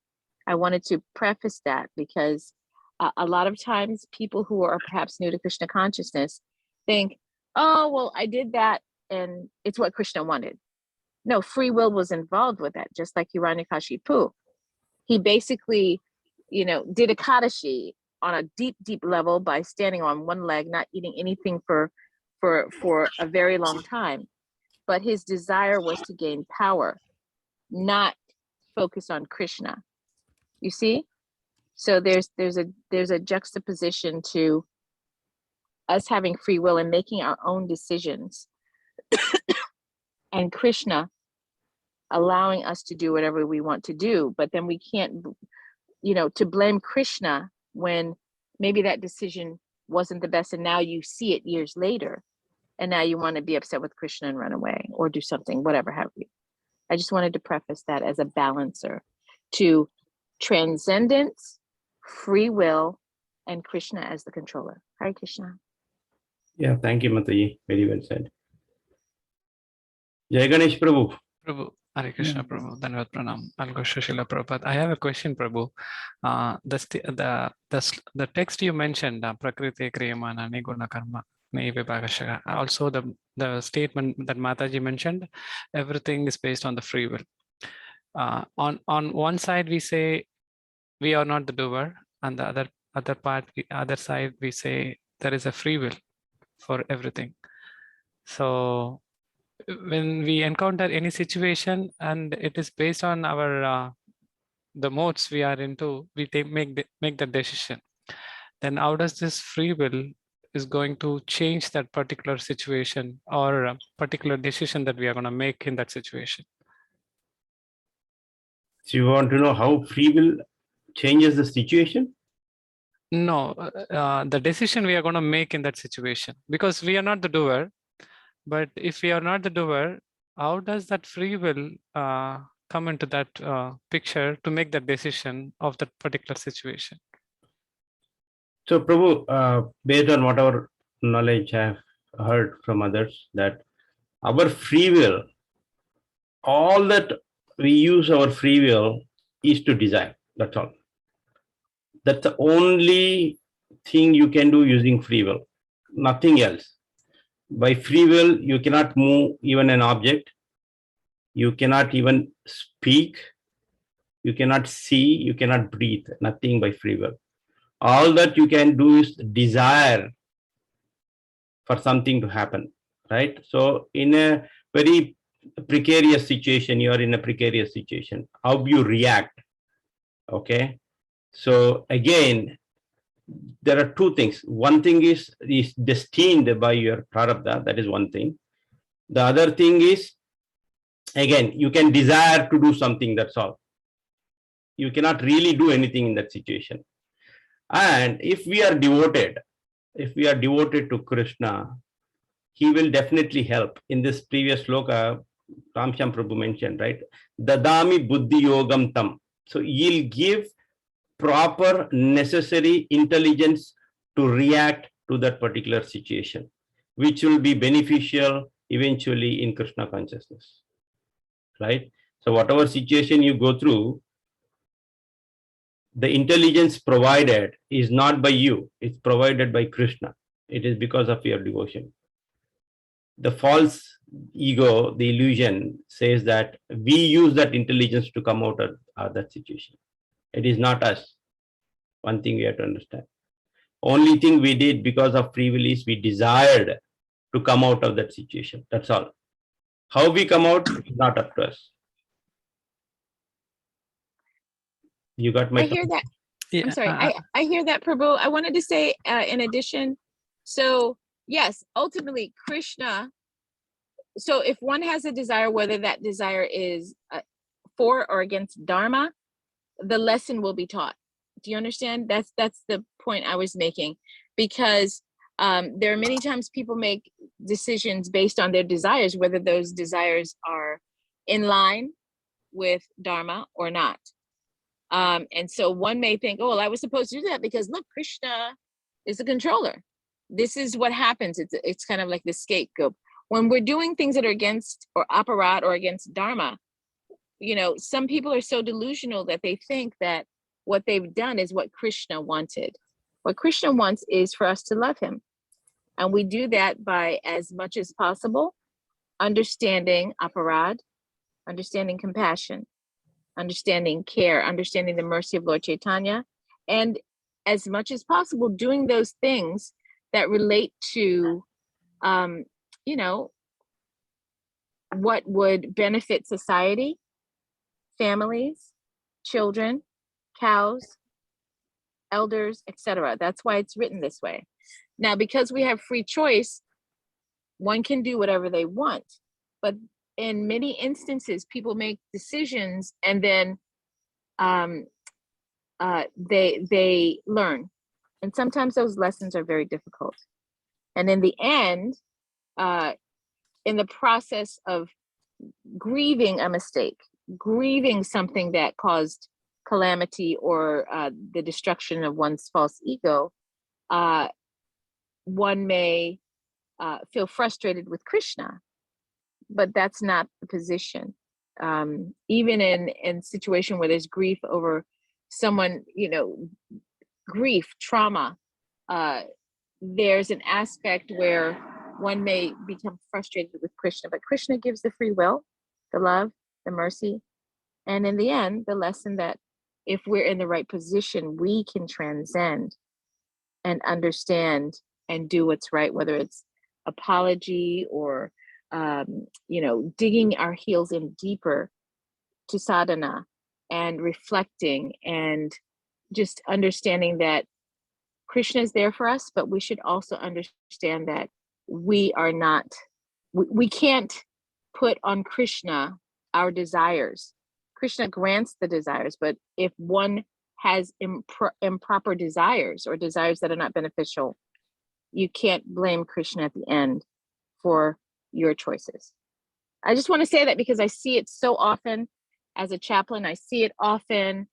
S1: I wanted to preface that because a lot of times people who are perhaps new to Krishna consciousness think, oh, well, I did that and it's what Krishna wanted. No, free will was involved with that, just like Hiranyakashipu. He basically, did a Kadashi on a deep, deep level by standing on one leg, not eating anything for a very long time. But his desire was to gain power, not focus on Krishna. You see? So there's a juxtaposition to us having free will and making our own decisions, and Krishna allowing us to do whatever we want to do. But then we can't, to blame Krishna when maybe that decision wasn't the best, and now you see it years later, and now you want to be upset with Krishna and run away or do something, whatever have you. I just wanted to preface that as a balancer to transcendence, free will, and Krishna as the controller. Hare Krishna.
S2: Yeah, thank you, Mataji. Very well said. Jai Ganesh Prabhu.
S6: Prabhu, Hare Krishna,
S4: Yeah.
S6: Prabhu. Dhanavad Pranam. I'll go Srila Prabhupada. I have a question, Prabhu. The text you mentioned, Prakriti Kriyamana Niguna Karma. Also, the statement that Mataji mentioned, everything is based on the free will. On one side, we say we are not the doer, and the other side, we say there is a free will for everything. So when we encounter any situation and it is based on our the modes we are into, we make the decision. Then how does this free will is going to change that particular situation or a particular decision that we are going to make in that situation?
S2: So you want to know how free will changes the situation?
S6: No, the decision we are going to make in that situation, because we are not the doer. But if we are not the doer, how does that free will come into that picture to make that decision of that particular situation?
S2: So, Prabhu, based on whatever knowledge I have heard from others, that our free will all that we use our free will is to desire. That's all. That's the only thing you can do using free will, nothing else. By free will, you cannot move even an object. You cannot even speak. You cannot see. You cannot breathe. Nothing by free will. All that you can do is desire for something to happen, right? So in a very precarious situation, you are in a precarious situation. How you react, okay? So again, there are two things. One thing is destined by your prarabdha. That is one thing. The other thing is, again, you can desire to do something. That's all. You cannot really do anything in that situation. And if we are devoted to Krishna, he will definitely help. In this previous sloka, Ramsham Prabhu mentioned, right? Dadami buddhi yogam tam. So he'll give proper necessary intelligence to react to that particular situation, which will be beneficial eventually in Krishna consciousness, right? So whatever situation you go through, the intelligence provided is not by you, it's provided by Krishna. It is because of your devotion. The false ego, the illusion, says that we use that intelligence to come out of that situation. It is not us. One thing we have to understand. Only thing we did because of free will is we desired to come out of that situation. That's all. How we come out is not up to us. You got my
S1: I hear that.
S6: Yeah,
S1: I'm sorry. I hear that, Prabhu. I wanted to say, in addition, so yes, ultimately Krishna. So if one has a desire, whether that desire is for or against Dharma, the lesson will be taught. Do you understand? That's the point I was making, because there are many times people make decisions based on their desires, whether those desires are in line with Dharma or not. And so one may think, oh, well, I was supposed to do that because look, Krishna is the controller. This is what happens. It's kind of like the scapegoat. When we're doing things that are against or aparat or against Dharma, you know, some people are so delusional that they think that what they've done is what Krishna wanted. What Krishna wants is for us to love him. And we do that by, as much as possible, understanding aparad, understanding compassion, understanding care, understanding the mercy of Lord Chaitanya, and as much as possible, doing those things that relate to, you know, what would benefit society, families, children, cows, elders, etc. That's why it's written this way. Now, because we have free choice, one can do whatever they want, but in many instances, people make decisions and then they learn, and sometimes those lessons are very difficult. And in the end, in the process of grieving a mistake, grieving something that caused calamity or the destruction of one's false ego, one may feel frustrated with Krishna, but that's not the position. Even in situation where there's grief over someone, you know, grief, trauma, there's an aspect where one may become frustrated with Krishna, but Krishna gives the free will, the love, the mercy, and in the end, the lesson that if we're in the right position, we can transcend and understand and do what's right, whether it's apology or you know, digging our heels in deeper to sadhana and reflecting and just understanding that Krishna is there for us, but we should also understand that we are not, we can't put on Krishna our desires. Krishna grants the desires, but if one has improper desires or desires that are not beneficial, you can't blame Krishna at the end for your choices. I just want to say that because I see it so often as a chaplain. I see it often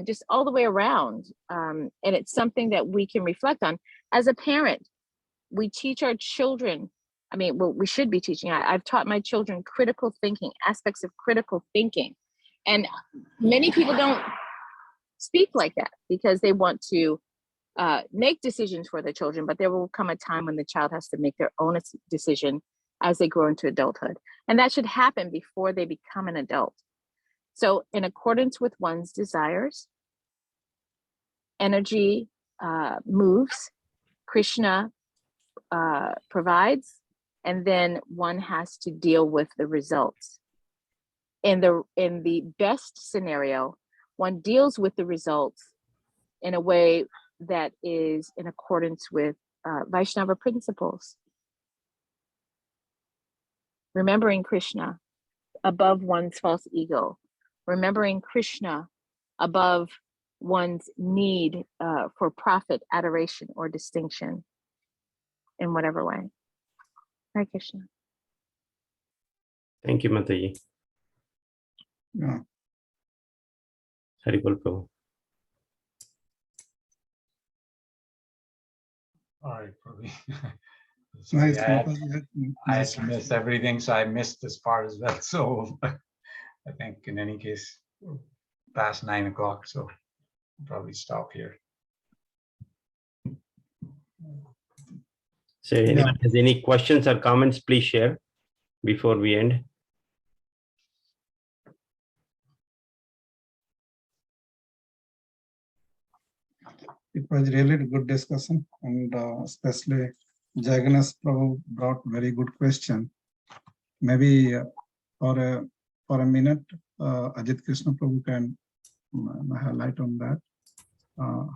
S1: just all the way around. And it's something that we can reflect on. As a parent, we teach our children I mean, well, we should be teaching. I've taught my children critical thinking, aspects of critical thinking. And many people don't speak like that because they want to make decisions for their children, but there will come a time when the child has to make their own decision as they grow into adulthood. And that should happen before they become an adult. So in accordance with one's desires, energy moves, Krishna provides, and then one has to deal with the results. In the best scenario, one deals with the results in a way that is in accordance with Vaishnava principles. Remembering Krishna above one's false ego, remembering Krishna above one's need for profit, adoration, or distinction in whatever way. Hare Krishna.
S2: Thank you, Mataji.
S4: Yeah.
S2: Haribol Prabhu.
S5: All right, Prabhu.
S4: Nice.
S5: I had to miss everything, so I missed this part as well. So I think in any case, past 9 o'clock, so I'll probably stop here.
S2: So anyone has any questions or comments, please share before we end.
S4: It was really a good discussion, and especially Jagannath Prabhu brought very good question. Maybe for a minute, Ajit Krishna Prabhu can highlight on that.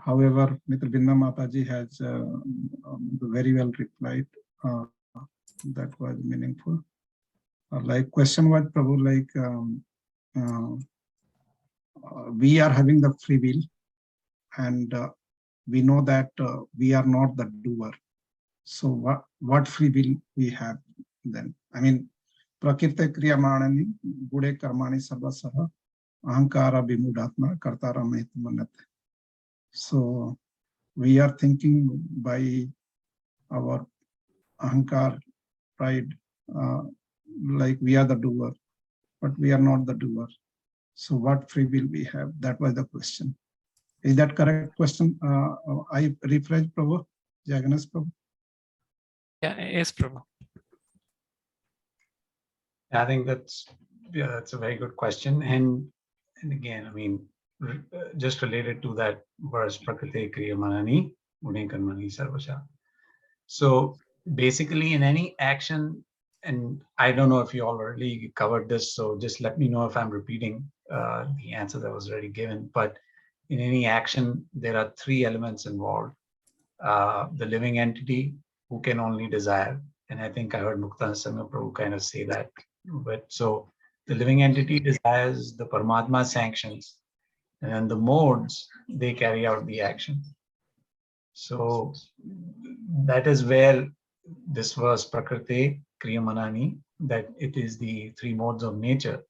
S4: However, Mr. Binda Mataji has very well replied. That was meaningful. Like question was Prabhu, like we are having the free will, and we know that we are not the doer. So what free will we have then? I mean, Prakriti Kriyamanani, Bude Karmani Sarvasaha, Ahankara Bimudatma, Kartara Mahitmanat. So we are thinking by our Ahankar, pride, like we are the doer, but we are not the doer. So what free will we have? That was the question. Is that correct question? I rephrase, Prabhu, Jagannath Prabhu.
S6: Yeah, yes, Prabhu.
S5: I think that's a very good question. And again, I mean, just related to that verse, Prakriti Kriyamanani, Gune Karmani Sarvasha. So basically in any action, and I don't know if you already covered this, so just let me know if I'm repeating the answer that was already given, but in any action, there are 3 elements involved. The living entity who can only desire. And I think I heard Mukta Sangha Prabhu kind of say that. But so the living entity desires, the Paramatma sanctions, and then the modes, they carry out the action. So that is where this verse, Prakriti Kriyamanani, that it is the 3 modes of nature.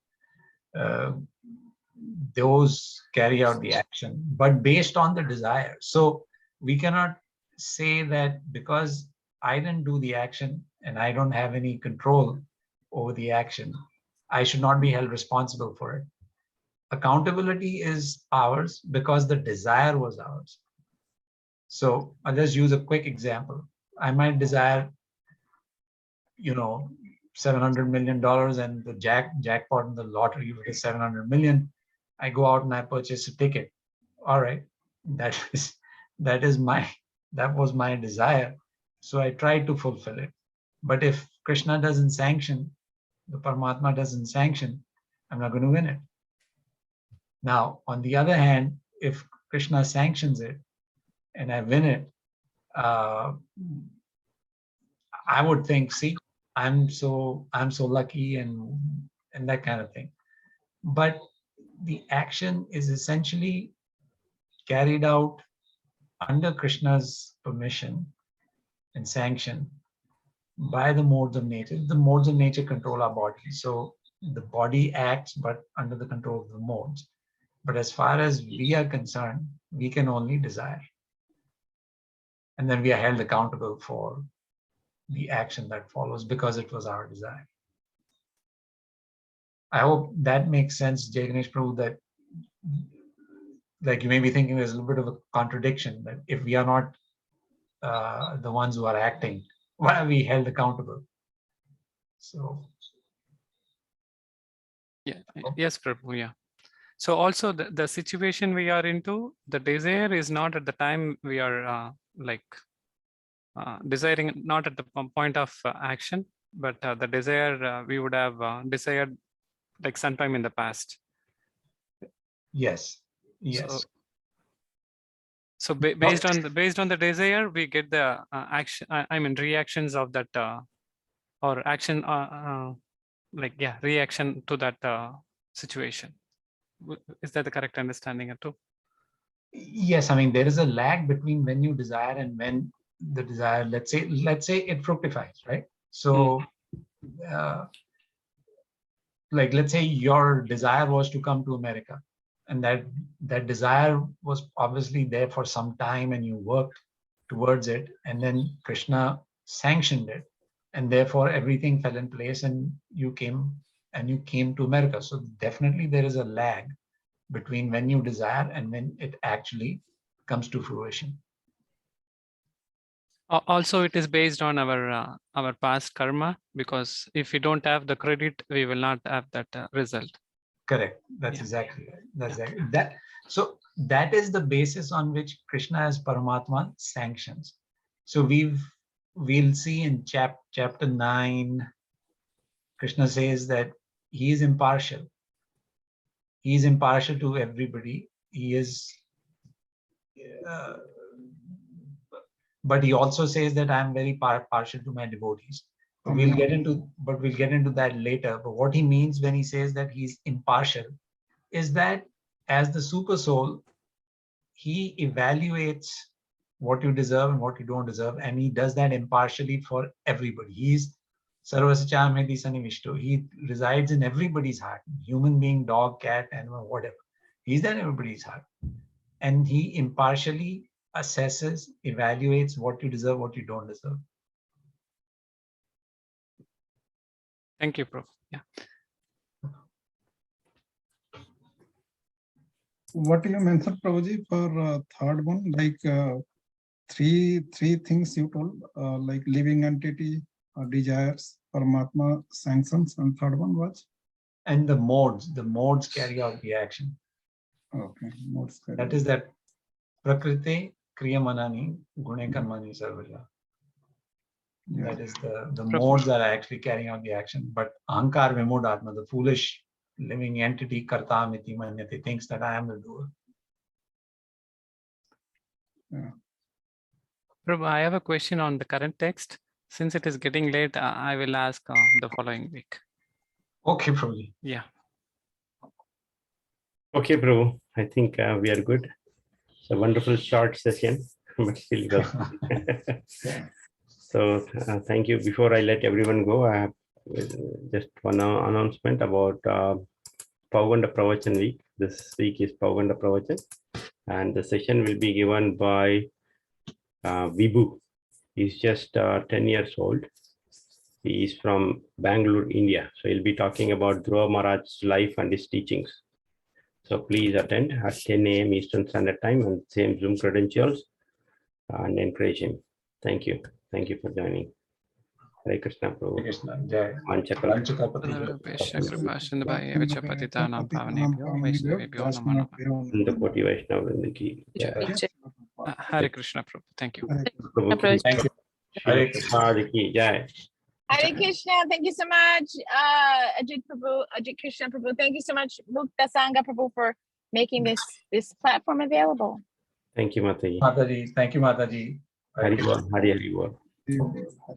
S5: Those carry out the action, but based on the desire. So we cannot say that because I didn't do the action and I don't have any control over the action, I should not be held responsible for it. Accountability is ours because the desire was ours. So I'll just use a quick example. I might desire, $700 million and the jackpot in the lottery is 700 million. I go out and I purchase a ticket. All right, that was my desire. So I try to fulfill it. But if Krishna doesn't sanction, the Paramatma doesn't sanction, I'm not going to win it. Now, on the other hand, if Krishna sanctions it and I win it, I would think, see, I'm so lucky and that kind of thing. But the action is essentially carried out under Krishna's permission and sanction by the modes of nature. The modes of nature control our body. So the body acts, but under the control of the modes. But as far as we are concerned, we can only desire. And then we are held accountable for the action that follows because it was our desire. I hope that makes sense, Jai Ganesh Prabhu, that like you may be thinking there's a little bit of a contradiction, that if we are not the ones who are acting, why are we held accountable? So
S6: Yeah. Yes, Prabhu. Yeah. So also the situation we are into, the desire is not at the time we are desiring, not at the point of action, but the desire we would have desired like sometime in the past.
S5: yes, yes.
S6: So based on the desire, we get the action. I mean reactions of that or action, reaction to that situation. Is that the correct understanding too?
S5: Yes, I mean there is a lag between when you desire and when the desire, let's say it fructifies, right? So like let's say your desire was to come to America, and that desire was obviously there for some time and you worked towards it, and then Krishna sanctioned it, and therefore everything fell in place and you came to America. So definitely there is a lag between when you desire and when it actually comes to fruition.
S6: Also, it is based on our past karma, because if we don't have the credit, we will not have that result.
S5: Correct. That's exactly right. That's exactly that. So that is the basis on which Krishna as Paramatma sanctions. So we'll see in chapter 9, Krishna says that he is impartial. He is impartial to everybody. He is, but he also says that I am very partial to my devotees. But we'll get into that later. But what he means when he says that he's impartial is that as the super soul, he evaluates what you deserve and what you don't deserve, and he does that impartially for everybody. He's Sarvasacham Hedi Sanivishto. He resides in everybody's heart, human being, dog, cat, animal, whatever. He's in everybody's heart. And he impartially assesses, evaluates what you deserve, what you don't deserve.
S6: Thank you, Prabhu. Yeah.
S4: What you mentioned, Prabhuji, for third one, like three things you told, like living entity, desires, Paramatma, sanctions, and third one was?
S5: And the modes carry out the action.
S4: Okay, modes.
S5: That is that Prakriti, Kriya Manani, Gune Karmani Sarvaja. That is the modes that are actually carrying out the action. But Ahankar Vimudatma, the foolish living entity, Karta Miti Manyate, thinks that I am the doer.
S4: Yeah.
S6: Prabhu, I have a question on the current text. Since it is getting late, I will ask the following week.
S5: Okay, Prabhu.
S6: Yeah.
S2: Okay, Prabhu. I think we are good. It's a wonderful short session, but still good. So thank you. Before I let everyone go, I have just one announcement about Pavanda Pravachan week. This week is Pavanda Pravachan, and the session will be given by Vibhu. He's just 10 years old. He is from Bangalore, India. So he'll be talking about Dhruva Maharaj's life and his teachings. So please attend at 10 a.m. Eastern Standard Time and same Zoom credentials and encourage him. Thank you. Thank you for joining. Hare Krishna, Prabhu.
S5: Krishna, Jai.
S6: Hare Krishna, Prabhu. Thank you.
S5: Thank you. Hare Krishna.
S1: Hare Krishna, thank you so much. Ajit Prabhu, Ajit Krishna Prabhu, thank you so much. Mukta Sangha Prabhu for making this platform available.
S2: Thank you, Mataji.
S5: Mataji. Thank you, Mataji.
S2: Hari Hari.